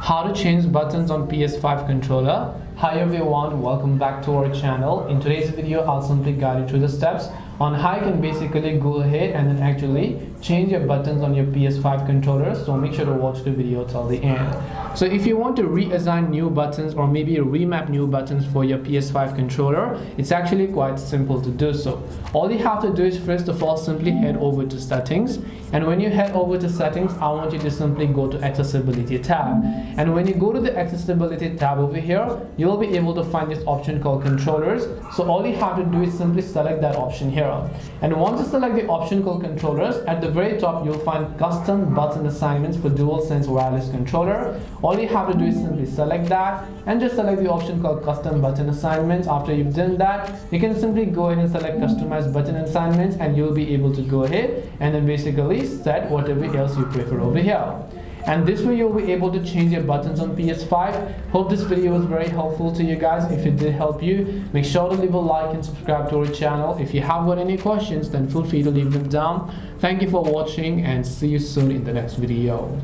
how to change buttons on PS5 controller. Hi everyone, welcome back to our channel. In today's video, I'll simply guide you through the steps on how you can basically go ahead and then actually change your buttons on your PS5 controller. So make sure to watch the video till the end. So if you want to reassign new buttons or maybe remap new buttons for your PS5 controller, it's actually quite simple to do so. All you have to do is first of all simply head over to settings, and when you head over to settings, I want you to simply go to accessibility tab. And when you go to the accessibility tab over here, you'll be able to find this option called controllers. So all you have to do is simply select that option here. And once you select the option called controllers, at the very top you'll find custom button assignments for DualSense wireless controller. All you have to do is simply select that and just select the option called custom button assignments. After you've done that, you can simply go ahead and select customize button assignments, and you'll be able to go ahead and then basically set whatever else you prefer over here. And this way you'll be able to change your buttons on PS5. Hope this video was very helpful to you guys. If it did help you, make sure to leave a like and subscribe to our channel. If you have got any questions, then feel free to leave them down. Thank you for watching and see you soon in the next video.